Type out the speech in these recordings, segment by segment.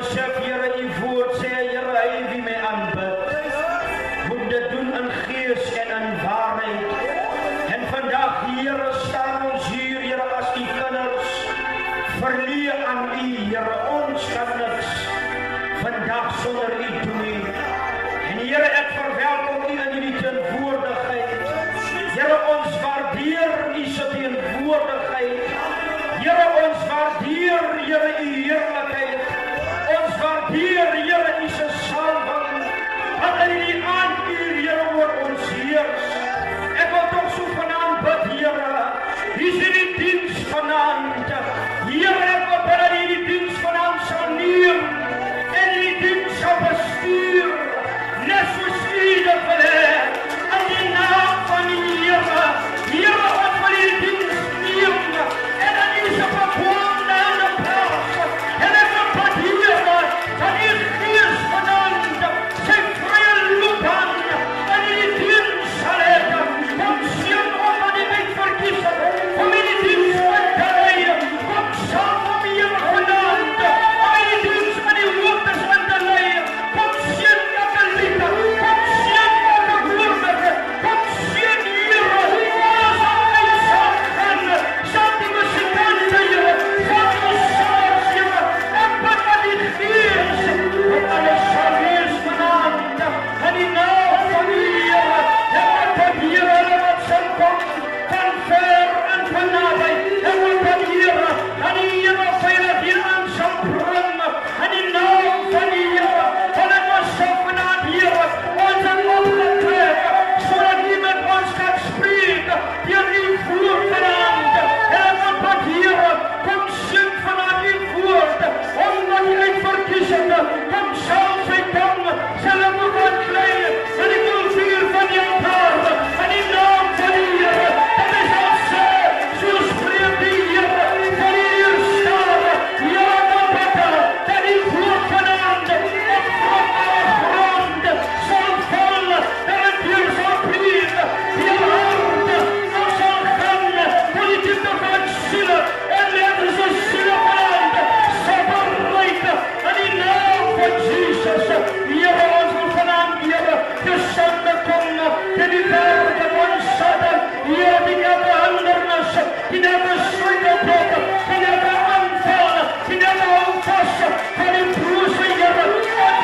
besef, Here, U woord sê, Here, hy wie my aanbid, moet dit doen in gees en in waarheid. En vandag, Here, staan ons hier, Here, as U kinders, verleë aan U, Here, ons kan niks vandag sonder U doen nie. En Here, ek verwelkom U in hierdie teenwoordigheid. Here, ons waardeer U se teenwoordigheid. Here, ons waardeer, Here, U heerlikheid. Ons waardeer, Here, U se salwing. Wat in die aanduur, Here, oor ons heers. Ek wil tog so vanaand bid, Here. Hier is hierdie diens vanaand. Here, ek wil bid dat hierdie diens vanaand sal neem en hierdie diens sal bestuur. Net soos U dit wil hê. In die naam van die Here. Here, ons wil hierdie diens neem en in U se verbonden plaas. En ek wil bid, Here, dat U Gees vanaand sy vrye loop aan in hierdie diens sal hê. Kom seën ons wat U uitverkies het om hierdie diens te lei. Kom saam om Here vanaand om hierdie diens in die hoogtes in te lei. Kom seën elke liefde. Kom seën elke geloofige. Kom seën Here. Ons sal uitsaam gaan. Saam die musikante, Here. Saam die sangers, Here. Ek bid dat die Gees wat alles sal wees vanaand in die naam van die Here. Ek bid, Here, hulle wat sal kom van ver en van naby. Ek bid, Here, dat die Here veilig hier aan sal bring in die naam van die Here. En ek was so vanaand, Here, ons het opgetrek sodat U met ons kan spreek deur U woord vanaand. En ek bid, Here, kom sien vanaand U woord omdat U uitverkies het. Kom sal sy kom, sal ek ook aanklei in die kultuur van die altaar in die naam van die Here. Dat hy sal sê, so spreek die Here van die eerstare. Ja, dan bid dat die woord vanaand op grond sal val, dat het hier sal breek, die hart sal gaan, voor die diepte van siele, en let is een siele vanaand, sal bereik in die naam van Jesus. Here, ons wil vanaand, Here, gesande kom, in die werk van ons Satan, Here, die elke hindernis, die elke struikelblok, die elke aanval, die elke houvast van die broze, Here, wat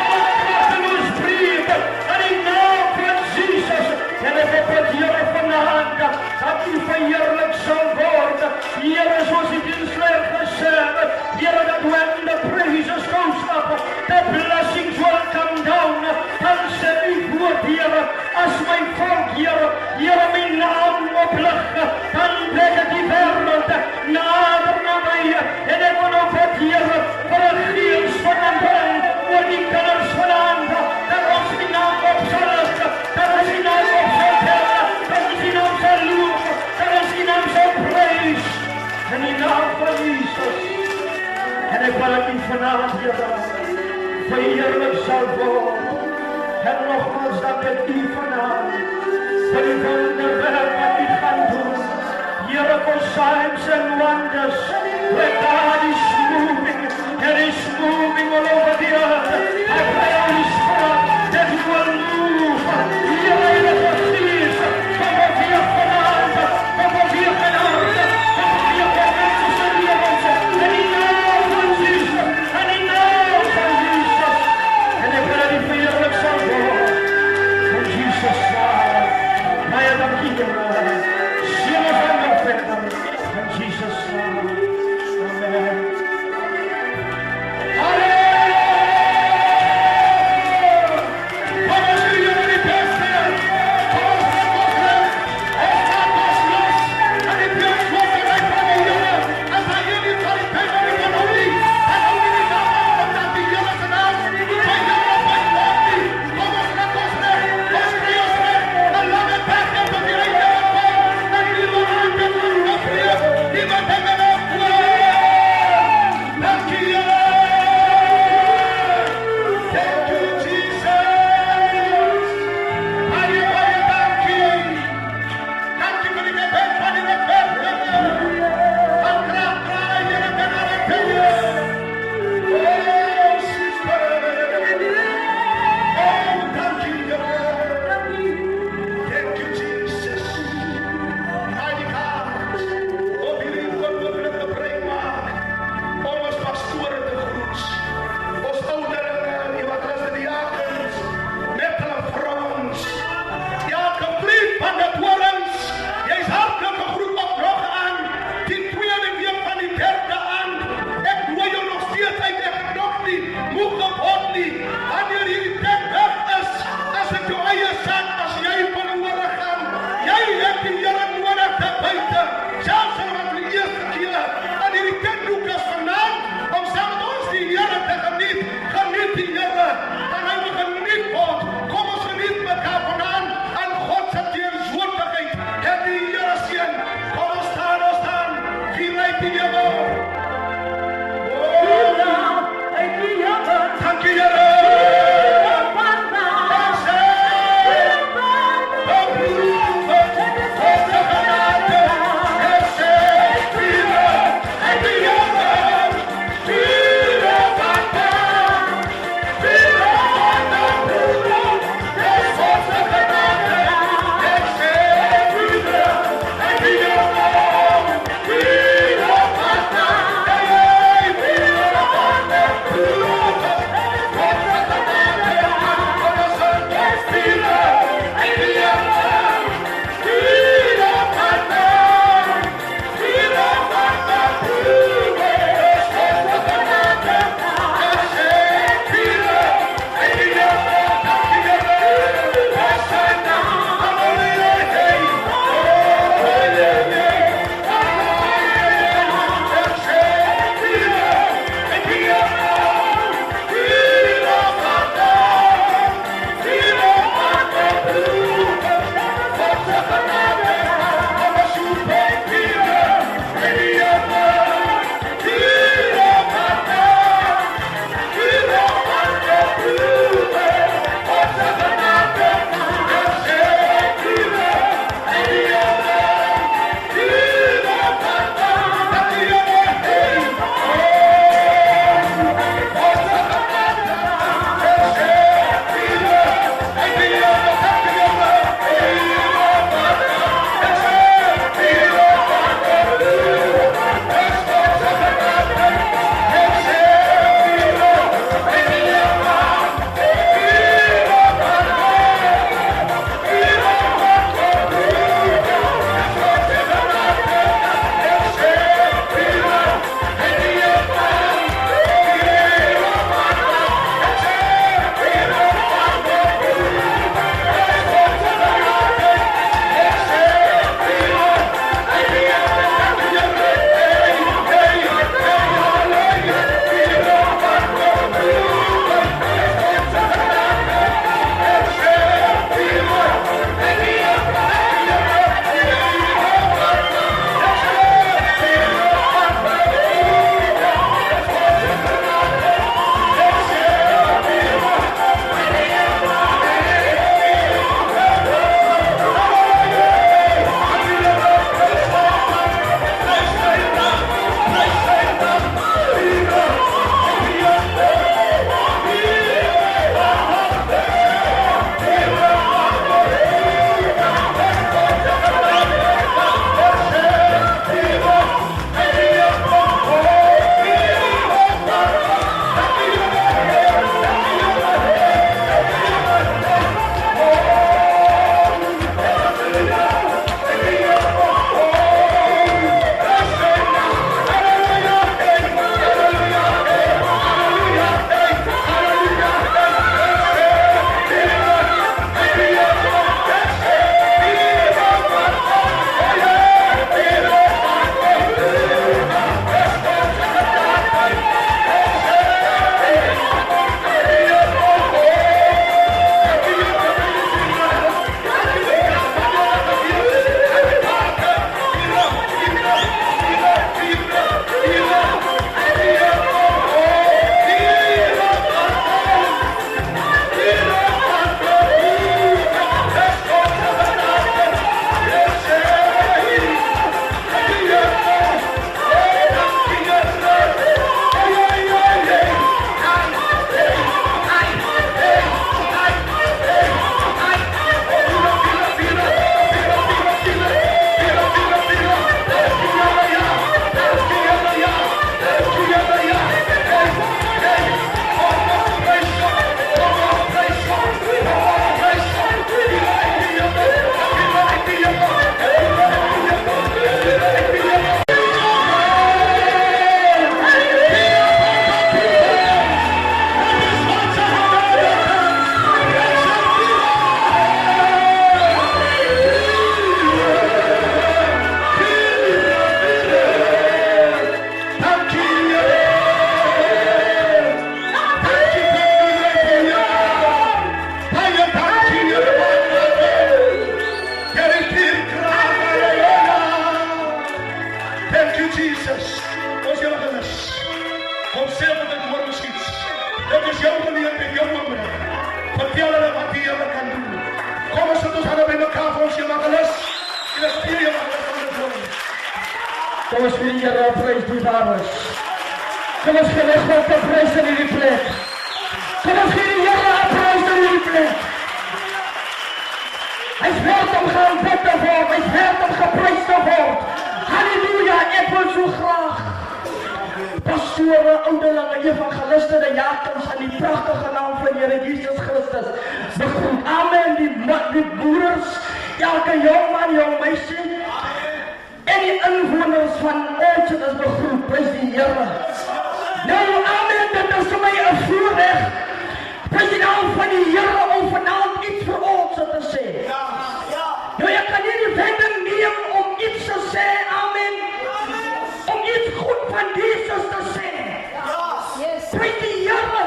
kragteloos breek, in die naam van Jesus. En ek bid, Here, vanaand, dat U verheerlik sal word. Here, soos die diensleier gesê het, Here, that when the praises goes up, the blessings will come down. Dan sê U woord, Here, as my volk, Here, Here, my naam oplig, dan trek ek die wêreld nader na my. En ek wil nou bid, Here, vir 'n gees van aanbidding oor die kinders vanaand, dat ons die naam op sal lig, dat ons die naam op sal tel, dat ons die naam sal loof, dat ons die naam sal prys, in die naam van Jesus. En ek wil dat U vanaand, Here, verheerlik sal word. En nogmaals dat ek U vanaand vir die wonderwerk wat U gaan doen. Here, for signs and wonders, where God is moving, and is moving all over the earth. I pray, Holy Spirit, that You will move. Here in the fees, kom op hier vanaand, kom op hier vanaand, kom op hier vanaand, tussen die ons, in die naam van Jesus, in die naam van Jesus. En ek wil dat die verheerlik sal word, in Jesus' naam. Baie dankie, Here. Sien ons aan jou verder, in Jesus' naam. Amen. Halleluja! geleerd in jonge moment. Vertel hulle wat die Here kan doen. Kom ons sit ons hande by mekaar vir ons evangelis. Die spier evangelis van die woord. Kom ons vir die Here prys die daares. Kom ons gee God te prys in hierdie plek. Kom ons gee die Here prys in hierdie plek. Hy is werd om geaanbid te word. Hy is werd om geprys te word. Halleluja, ek wil so graag pastore, ouderlinge, evangeliste, die Jakobs in die pragtige naam van Here Jesus Christus begroet. Amen, die broers, elke jongman, jong meisie, en die inwoners van ons is begroet, prys die Here. Nou, amen, dit is vir my 'n voorreg, prys die naam van die Here, om vanaand iets vir ons te sê. Nou, ek kan nie die wending neem om iets te sê, amen, om iets goed van Jesus te sê. Prys die Here,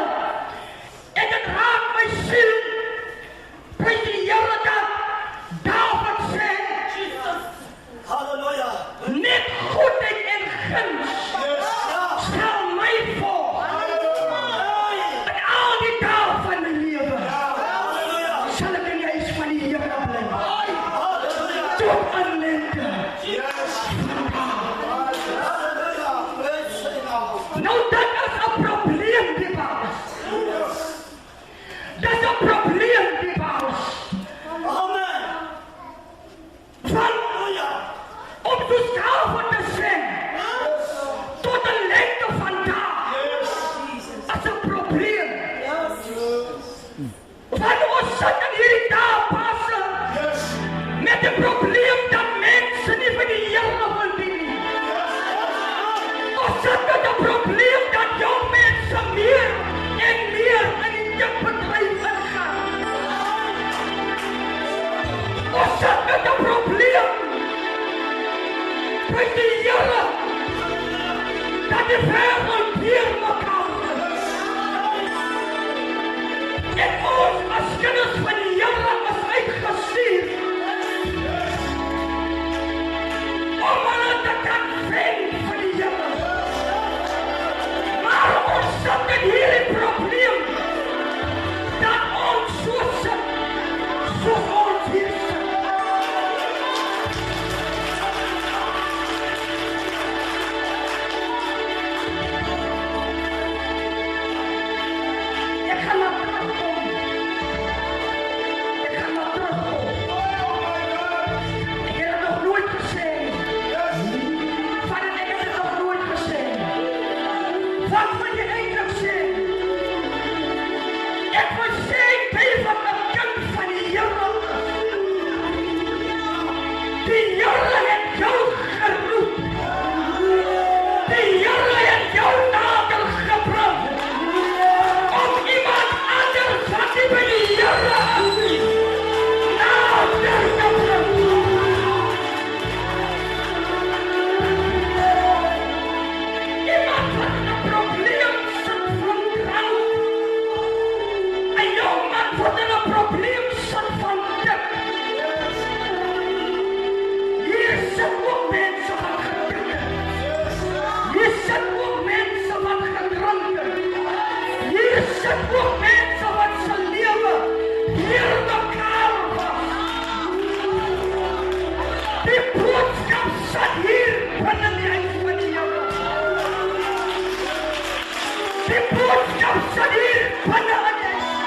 en dit raak my siel, prys die Here dat David sê, Halleluja. net goedheid en guns sal my volg. In al die dae van my lewe sal ek in die huis van die Here bly. Tot aan lente. Nou dat is 'n probleem, die baas. Dat is 'n probleem, die baas. Amen. Van om so David te sê, tot 'n lengte van dae, is 'n probleem. Want ons sit in hierdie dae, passe, met 'n probleem dat mense nie vir die Here wil dien nie. Ons sit met 'n probleem dat jong mense meer en meer in die jukbedryf ingaan. Ons sit met 'n probleem, prys die Here, dat die wêreld weer mekaar is. En ons as kinders van die Here is uitgestuur om hulle te kan wen vir die Here. Maar ons sit met hierdie probleem dat ons so sit, soos ons hier sit. Ek gaan maar terugkom. Ek het het nog nooit gesê. Vader, ek het het nog nooit gesê. Wat wil jy eintlik sê? Ek wil sê, jy wat 'n kind van die Here is. Die Here het jou geroep. Die Here het jou nader gebring om iemand anders wat nie by die Here is nader te bring. Iemand wat in 'n probleem sit van drank. 'n jong man wat in 'n probleem sit van dik. Hier sit ook mense wat gedrink het. Hier sit ook mense wat gedrink het. Hier sit ook mense wat se lewe hier mekaar was. Die boodskap sit hier binne die huis van die Here. Die boodskap sit hier binne in die huis.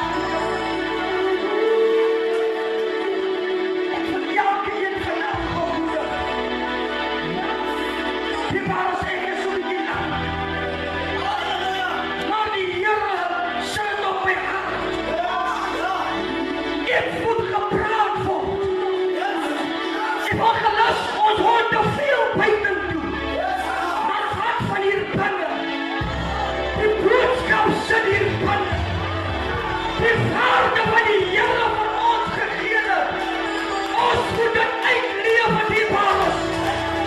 Ek wil elke een vanaf gemoedig. Die baas ek is so die lang. Maar die Here sit op my hart. Ek moet gepraat word. Evangelis, ons hoor te veel buiten toe. Maar wat van hier binne? Die boodskap sit hier binne. Die waarde wat die Here van ons gegee het. Ons moet dit uitleef in die baas.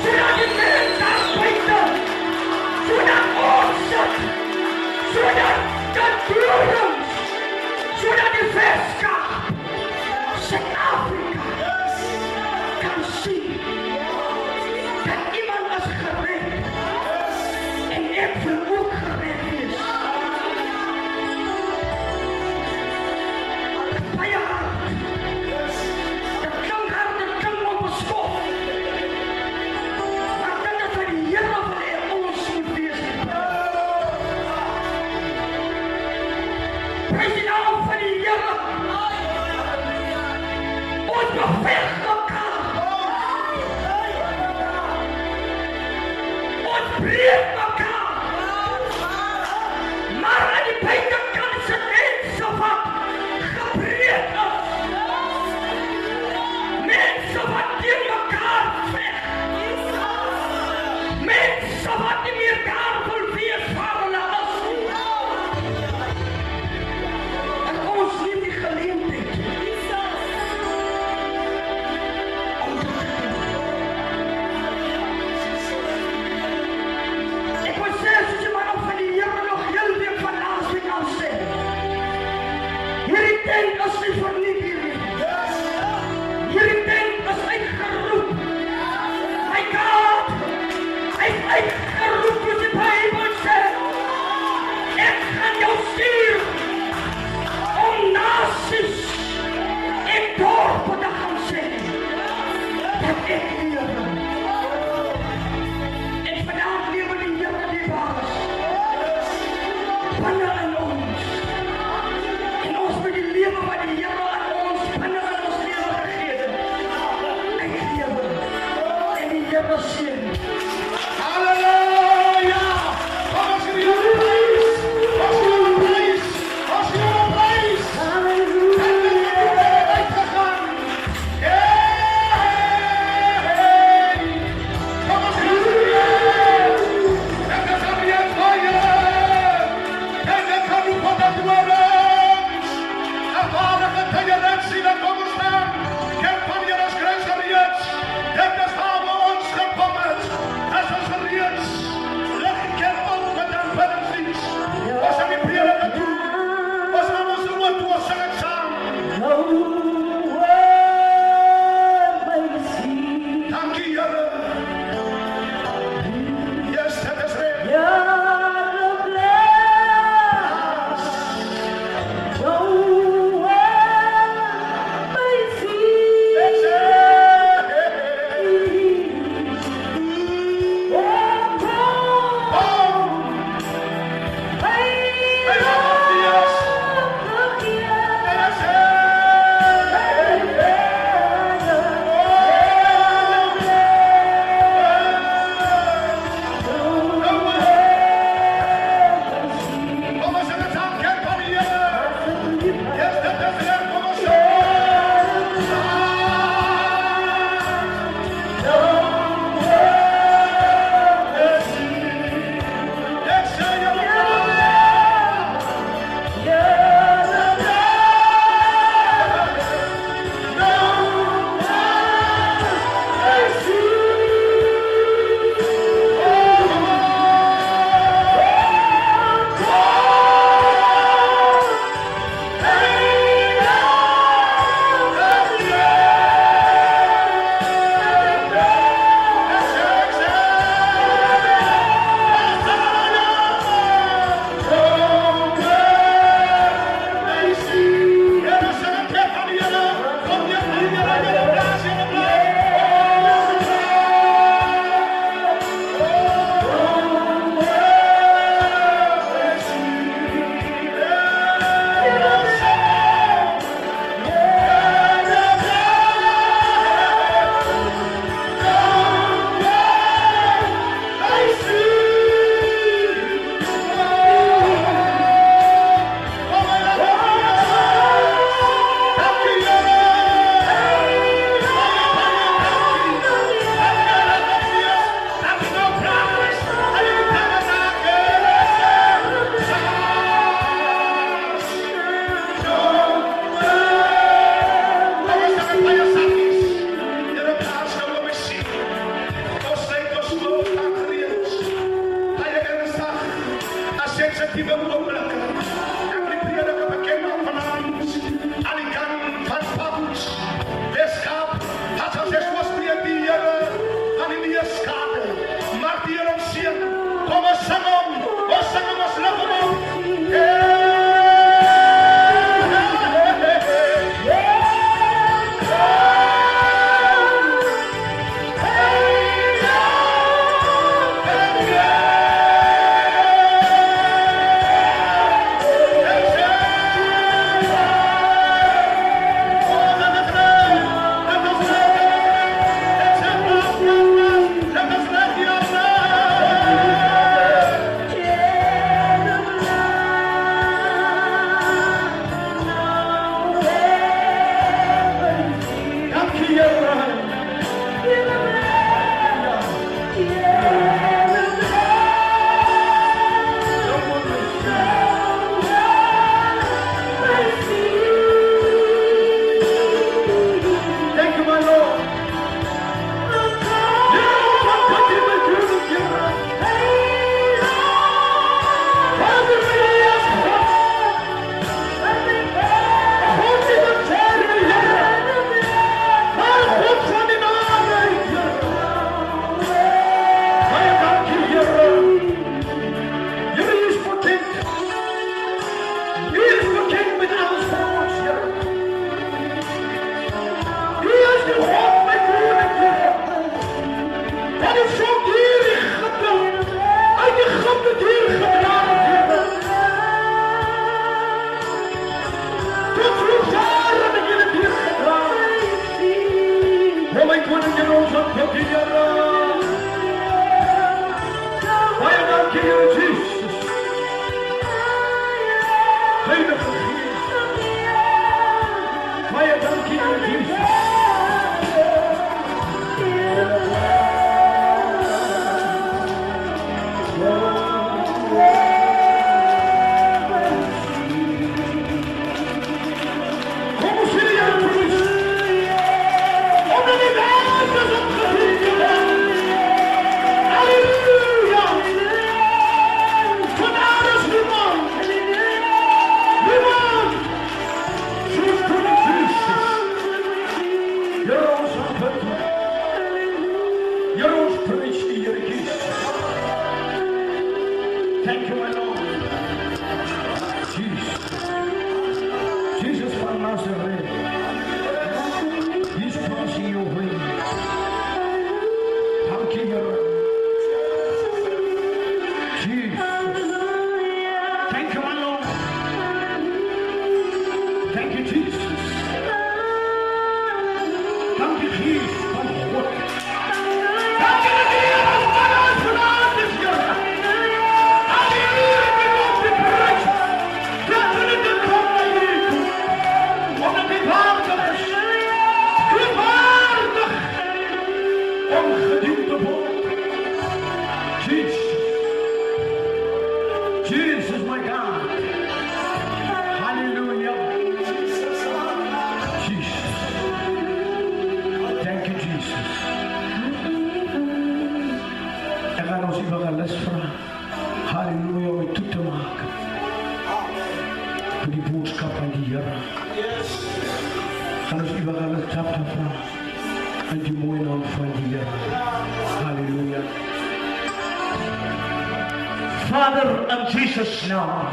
Sodat die mense daar buite, sodat ons sit, sodat die dorings, sodat die Weskaap, Suid-Afrika kan sien dat iemand is gered en ek wil ook gered wees. nie verniet hierdie. Hierdie tent is uitgeroep. My God, hy is uitgeroep soos die Bybel sê. Ek gaan jou stuur om nasies en dorpe te gaan sê dat ek lewe. En vandaag lewe die Here die baas binne in ons. En ons moet die lewe wat die Here in tot sover het julle deurgedra. O my koning en ons aanbid U, Here. Baie dankie, Here Jesus. Heilige Gees. Baie dankie, Here Jesus. Thank you, my Lord. Jesus. Jesus van Nazareth. He's crossing your way. Thank you, Lord. Jesus. Thank you, my Lord. Thank you, Jesus. Thank you, Jesus. Van God. Thank you, Jesus. Vanuit is Here. Jesus, my God. Hallelujah. Jesus. Thank you, Jesus. Ek gaan ons evangelis vra. Halleluja, om toe te maak. Vir die boodskap van die Here. Gaan ons evangelis chapter vra. In die mooie naam van die Here. Halleluja. Vader, in Jesus' naam,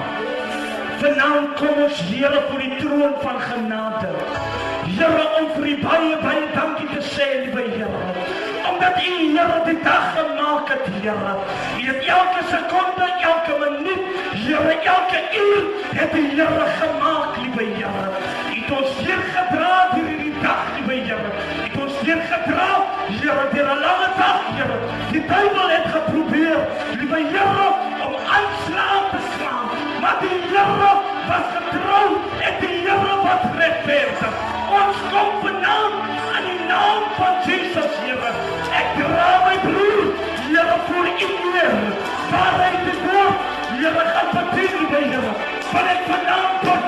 vanaand kom ons, Here, voor die troon van genade. Here, om vir U baie, baie dankie te sê, liewe Here. Omdat U, Here, die dag gemaak het, Here. U het elke sekonde, elke minuut, Here, elke uur, het U, Here, gemaak, liewe Here. U het ons weer gedra deur die dag, liewe Here. U het ons weer gedra, Here, deur 'n lange dag, Here. Die duiwel het geprobeer, liewe Here, om aanslae te slaan, maar die Here was getrou en die Here was regverdig. Ons kom vanaand aan die naam van Jesus, Here. Ek dra my broer, Here, voor U neer, waar hy dit woord, Here, gaan bedien, liewe Here. Wat ek vanaand tot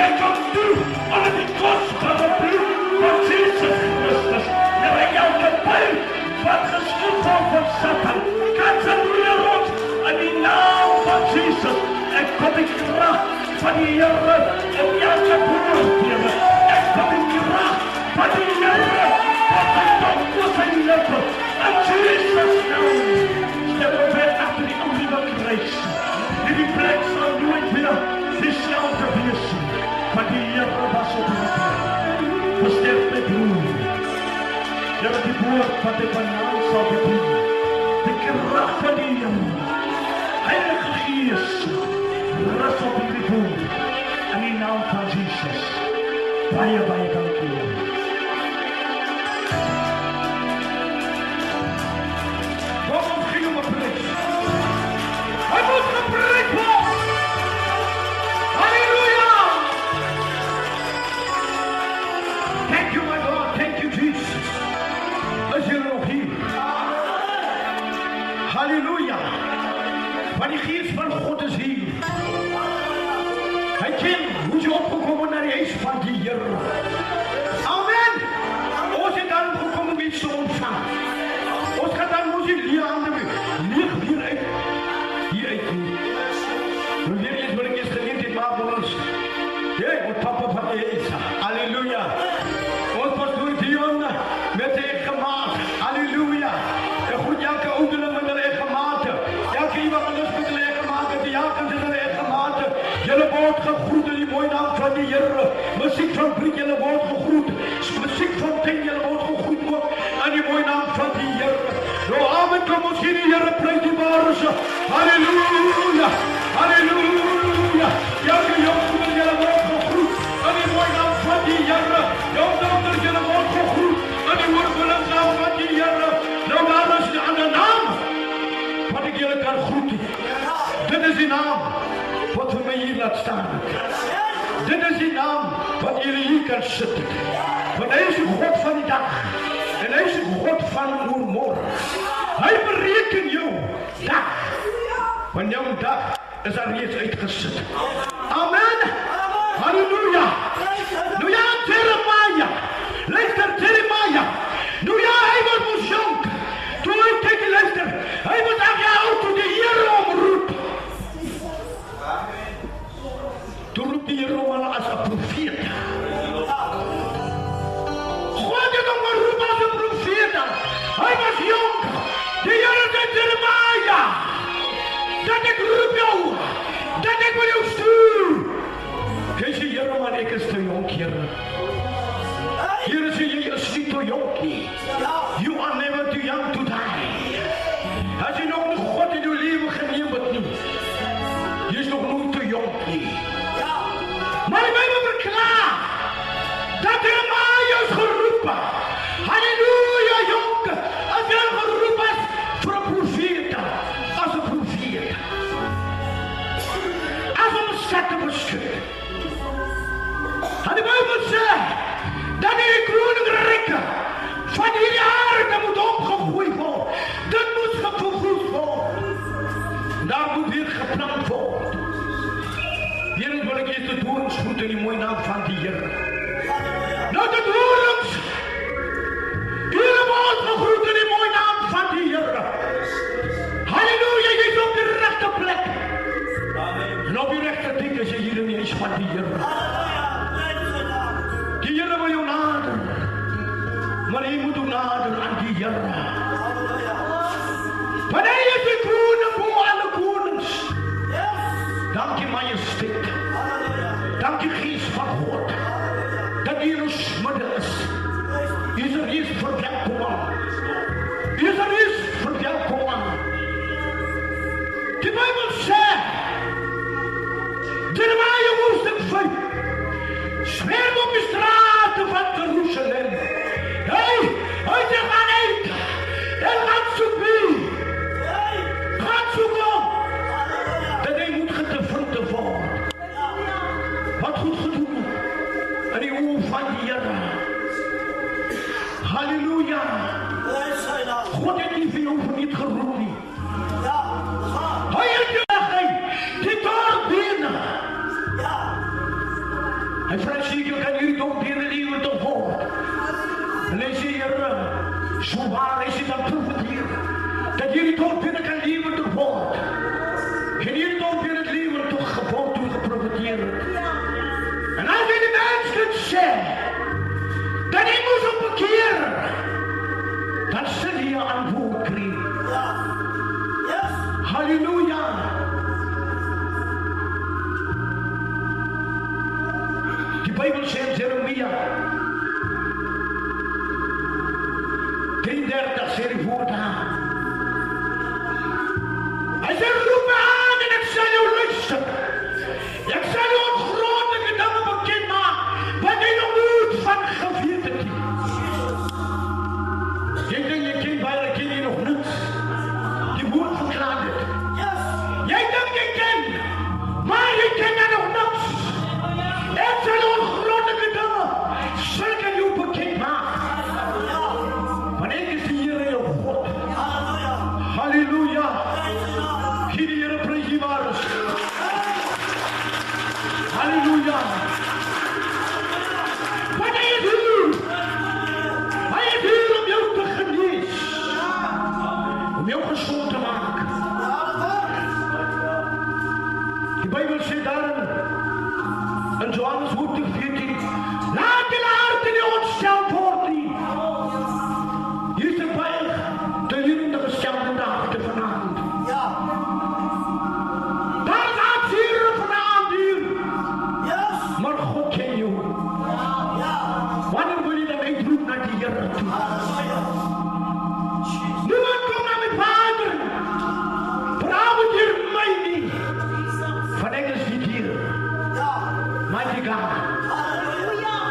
ek kom toe, onder die kostbare bloed van Jesus Christus. Here, elke pijn wat geskoed wordt van Satan, kanselleer ons in die naam van Jesus. Ek kom die kracht van die Here op elke boer, Here. Ek kom die kracht van die Here op my tong voor sy lippe. In Jesus' naam. Step ons weer achter die oude kruis. Die plek sal nooit weer dieselfde wees. Want die Here was op die plek. Versterk my broer. Here, die woord wat ek vanaand sal bedien. Die kracht van die Here. Heilige Gees, rus op die woord. In die naam van Jesus. Baie, baie dankie. Kom ons ging om 'n prijs. Hy moet gepreek word. Halleluja. Thank you, my God. Thank you, Jesus. Is jy nog hier? Halleluja. Want die Gees van God is hier. Hy ken hoe jy opgekom naar die huis van die Here. Amen. Ons het dan gekom om iets te ontvang. Ons gaan dan ons die leerhande leeg hier uit. Hier uit. Nou weer eens wil ek eens geleentheid maak vir ons. Ja, ons papa van die huis. Halleluja. Ons pastoor Dion met hy gemaakt. Halleluja. En goed, elke ouderling met hulle gemaakt. Elke evangelist met hulle gemaakt. Die jakens met hulle gemaakt. Julle word gegroet in die mooie naam van die Here. Musiek van Briek, julle word gegroet. Musiek van Tien, julle word gegroet ook in die mooie naam van die Here. Nou, amen, kom ons hier die Here prijs die baris. Halleluja. Halleluja. Elke jong, julle word gegroet in die mooie die naam wat jullie hier kan zitten. Want hij is een God van die dag. En hij is een God van morgen. Hij bereken jou dag. Want jouw dag is al reeds uitgezet. Amen. Halleluja. Nou ja, Jeremiah. Luister, Jeremiah. Nou ja, hij was ons jong. Toen hij tegen luister. Hij was 8 jaar oud toen de Heer omroep. Toen roept de Heer om als een profeet. God heeft hem geroepen als een profeet. Hij was jong. De Heer zei Jeremiah. Dat ik roep jou. Dat ik wil jou stuur. Hij zei, Heer, maar ik is te jong, Heer. Heer, zei je is niet te jong. You are never too young to die. Als je nog een God in je leven geneemd hebt niet. Je is nog nooit te jong. Maar de Bijbel verklaart dat Jeremiah is geroepen. Halleluja, jongen. Als je geroepen is voor een profeet. Als een profeet. Als een zetten beschudt. En de Bijbel zegt dat die koninkrijk van die aarde moet opgegroeid worden. Dat moet gevoegd worden. Daar moet weer geplant worden. Hier wil ik eerst de dorens groeten in die mooie naam van die Heer. Nou de dorens. Hier wordt gegroet in die mooie naam van die Heer. Halleluja, je is op de rechte plek. En op je rechte dik is je hier ineens van die Heer. Die Heer wil je naderen. Maar je moet ook naderen aan die Heer. Want hij is de koning voor alle konings. Dank je majesteit. Dank je geest van God. Dat hier ons midden is. Is er iets verwelkomen. Is er iets verwelkomen. De Bijbel zegt. Jeremiah hoofdstuk 5. Zwerf op de straten van Jeruzalem. Hij zegt gaan eten. En gaat zoeken. Gaat zoeken. Dat hij moet getevreden worden. Wat goed gedaan. En die oor van die Heer. Halleluja. God heeft niet veel over niet geroepen. Hij heeft je die dorp binnen. Hij vraagt zich, je kan jullie dorp binnen leven te volgen. En hij zegt, Heer, zo waar is het aan profeteren. Dat jullie dorp binnen kan leven te volgen. En jullie dorp binnen het leven toch gevolgd toe geprofeteren. En als je de mens kunt zeggen, dat hij moest op bekeren, dan zul je antwoord krijgen. Halleluja. Die Bijbel zegt Jeremia 33 zegt hij voortaan. Hij zegt roep me aan en ik zal jou luisteren. Ik zal jou een grote gedachte bekend maken wat hij nog niet van gevierd hebt. Jij denkt je kind bij je kind nog niets. Die woord verklaart het. Jij denkt je kind, maar je kent er nog niets. Ik zal jou een grote gedachte zal ik jou bekend maken. Want ik is hier in jouw God. Halleluja. Hier de Heer prijs je waar is. Halleluja. Wat hij is hier. Hij is hier om jou te genezen. Om jou gezond te maken. De Bijbel zegt daarin. In Johannes hoofdstuk 14. Laat de hart in je ontsteld worden. Hier is de Bijbel. De Heer de gestelde dagen vanavond. Daar gaat hier vanavond hier. Maar God ken je. Wanneer wil je dan uitroepen naar die Heer toe? Niemand komt naar mijn vader. Vanavond hier mij niet. Van Engels niet hier. Mighty God.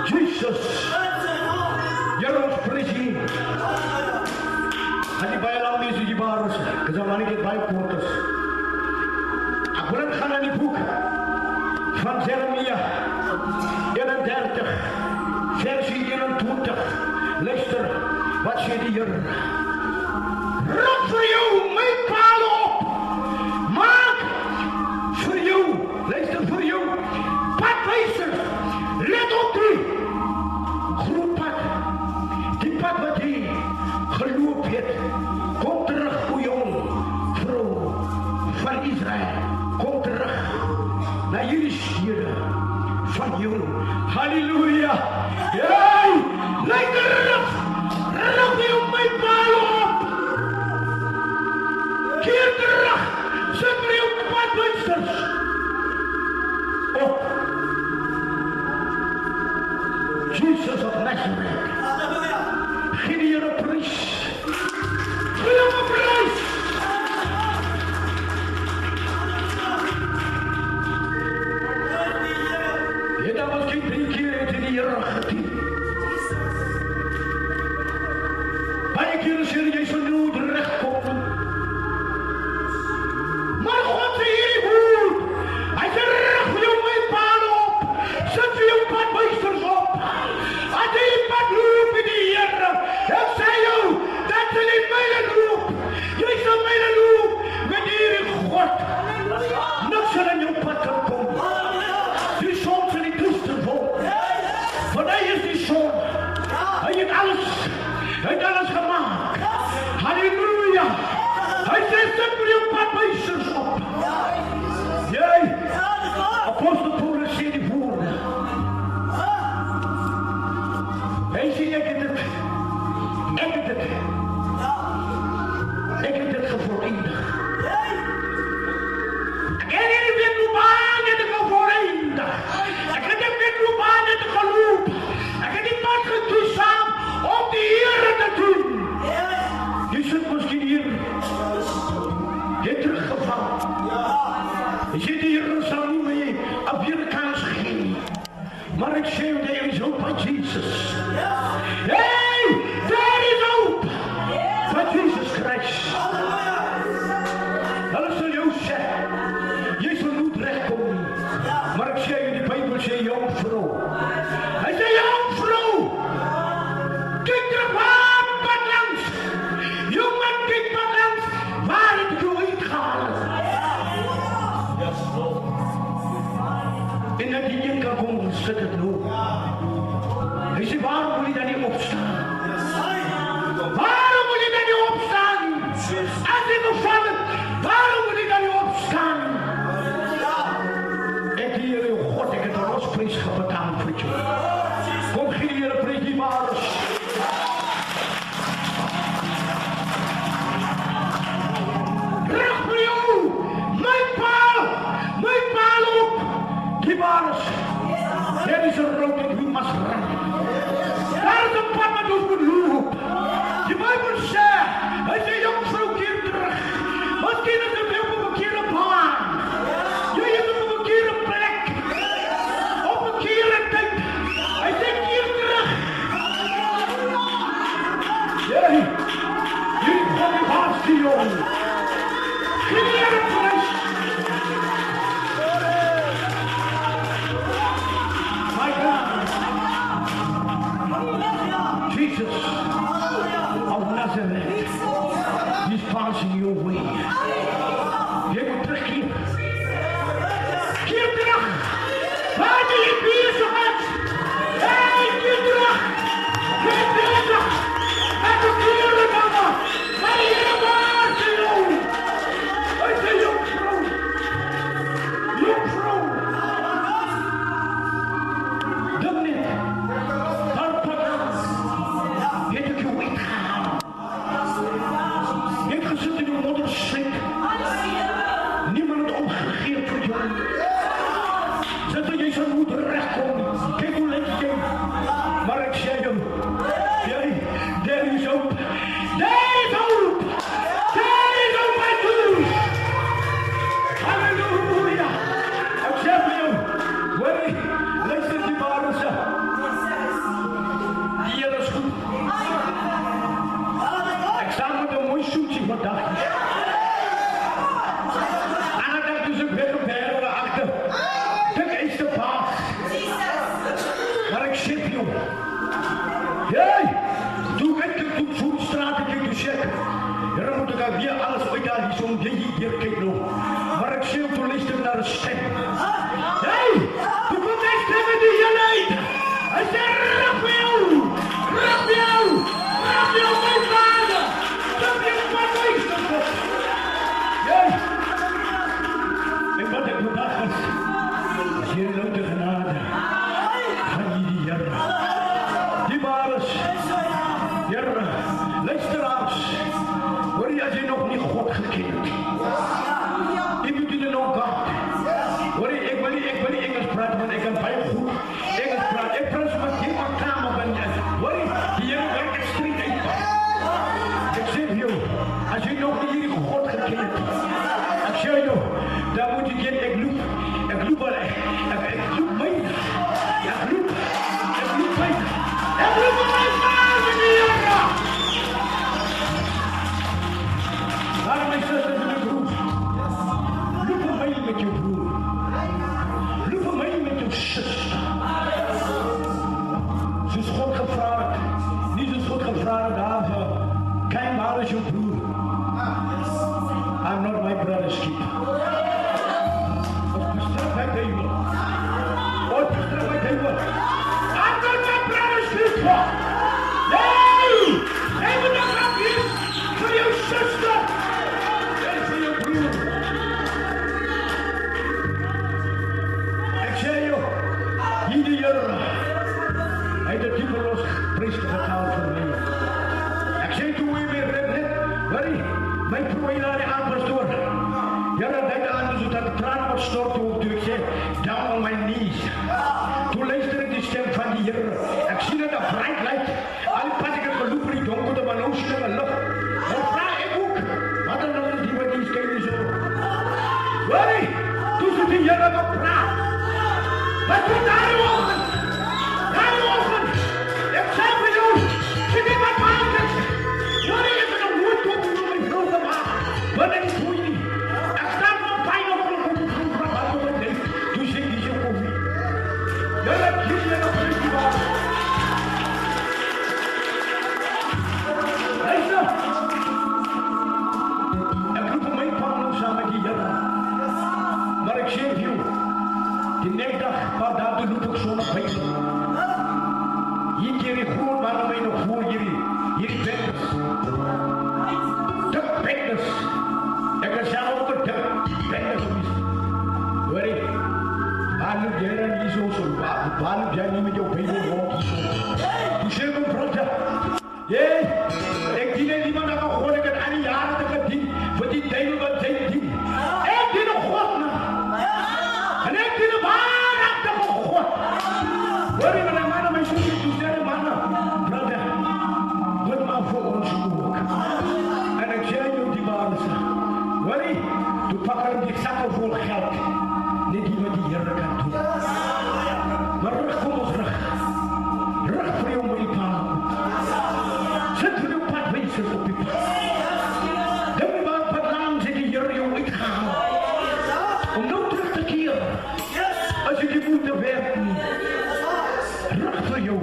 Jesus. Heer ons prijs je. En die bijlang is die baris. Ik zal maar niet bij porters. Ik wil gaan naar die boek. van Jeremia 31, versie 21. Luister, wat sê die Here? Rig vir jou my pale op. Maak vir jou, luister vir jou, padwysers. Let op die groot pad. Die pad wat jy geloop het. Kom terug, o jong vrou van Israel. Kom terug na jullie stede van jou. Halleluja. Hey, lekker rug. Rug jou my pale op. Keer terug. Sit vir jou padwysers op. Jesus of Nazareth. Gee die Here prys. Gee hom 'n prys. Jy dan was geen 3 keer het die Here gedien. Baie kere sê jy sal nooit regkom. Maar God sê hierdie woord. Hy sê rig vir jou my pale op. Sit vir jou padwysers op. As jy die pad loop in die Here, dan sê jou, dat sal jy myne loop. Jy sal myne loop met hierdie God. Niks sal in jou pad kan kom. Die son sal nie duister word. Want hy is die son. Hy het alles gemaak. Halleluja. Hy sê sit vir jou padwysers op. Jy, apostel Paulus sê die woorde. Hy sê ek het dit gevoleindig. Ek het nie meer loopbaan het gevoleindig. Ek het nie meer loopbaan het geloop. Ek het die pad gekies saam om die Here te doen. Jy sit miskien hier. Jy het teruggeval. Jy sê die Here sal nie meer 'n weer kans gee nie. Maar ek sê jou, there is hope by Jesus. Hey, there is hope by Jesus Christ. Hulle sal jou sê, jy sal nooit regkom nie. Maar ek sê jou, die Bybel sê jong vrou. Hy sê jong vrou, kyk terug wat langs. Jong man, kyk wat langs. Waar het ek jou uitgehaal? En dat die een kan kom, sit het nou. Hy sê, waarom moet jy dan nie opstaan? Waarom moet jy dan nie opstaan? As jy geval het, waarom moet jy dan nie opstaan? Ek die Here, jou God, ek het 'n losprys betaal vir jou. Kom gee die Here prys die waardes. Reg vir jou, my paal op. Die waardes. There is a road that we must run. Daar is 'n pad wat ons moet loop. Die Bybel sê, hy sê jong vrou keer terug. Miskien is dit op 'n verkeerde baan. Jy is op 'n verkeerde plek. Op 'n verkeerde tyd. ga weer alles uithaal hier om jy hier kyk nou. Maar ek sê toe luister naar 'n stem. Hey, toe kom hy stem in die hele uit. Hy sê Raphael, Raphael, Raphael my vader. Raphael my vader. Hey. En wat ek vandag is, jy nou te genade van hierdie Here. Die waar is, Here, luisteraars, hoor jy as jy nog nie God geken het. Jy moet dit nou God. Hoor jy, ek wil nie Engels praat, want ek kan baie goed Engels praat. Ek praat so wat hier maar kamer ben jy. Hoor jy, die Here werk het strijd uitpak. Ek sê vir jou, as jy nog nie hierdie God geken het, ek sê jou, dan moet jy geen, ek loop my, ek loop my, maar my suster en my broer, loop vir my met jou broer, loop vir my met jou suster, soos God gevra het, nie soos God gevra het daar vir, kyk maar as jou broer, I'm not my brother's keeper. I'm not my brother's keeper. Nee! Hy moet nog gaan wees vir jou suster en vir jou broer. Ek sê jou, hierdie Here, hy het 'n diepe losprys betaal vir my. Ek sê toe hy weer net, my prooi na die aanpastoor. Here, denk aan so dat traan wat stort toe ek sê, down on my knees. Toe luister ek die stem van die Here. Ek sien dit 'n bright light. Al pas ek het geloop in die donker, maar nou sien ek 'n lig. Nou vra ek ook, wat dan is die wat hier skyn so? Hoorie, toe sit die Here wat praat. Wat doen daar oggend? Daar oggend. Ek sê vir jou, sien jy wat maak? Hoorie, ek het 'n woord op my vrou gemaak. Wat ek doe nie. Ek staan op pyn op die grond van wat op my. Toe sê jy so kom nie. Here, gee my nog eens die water. Luister. Ek roep my pa nou saam met die Here. Maar ek sê vir jou, die nekdag, paar dae toe loop ek so nog by. Hier die groot man my nog voor hierdie bekkers. Dik bekkers. Ek is self ook 'n dik bekkers gewees. Hoor jy? Waar loop jy dan hier so? Waar loop jy nie met jou Bybel rond hier so? Toe sê my broer, hey, ek dien niemand aan God, ek het al die jare te gedien, vir die duivel wat jy dien. Ek dien God, man. En ek dien waarachtige God. Hoor jy, my man, my soos, toe sê my man, broer, bid maar vir ons ook. En ek sê jou die waarheid. Hoor jy, toe pak hy die sakke vol geld, net die wat die Here kan doen. Maar rug, kom ons rug. Rug vir jou my pa. Sit vir jou padweesers op die pad. Dink waar pad langs het die Here jou uitgehaal. Om nou terug te keer. As jy die moeite werk nie. Rug vir jou.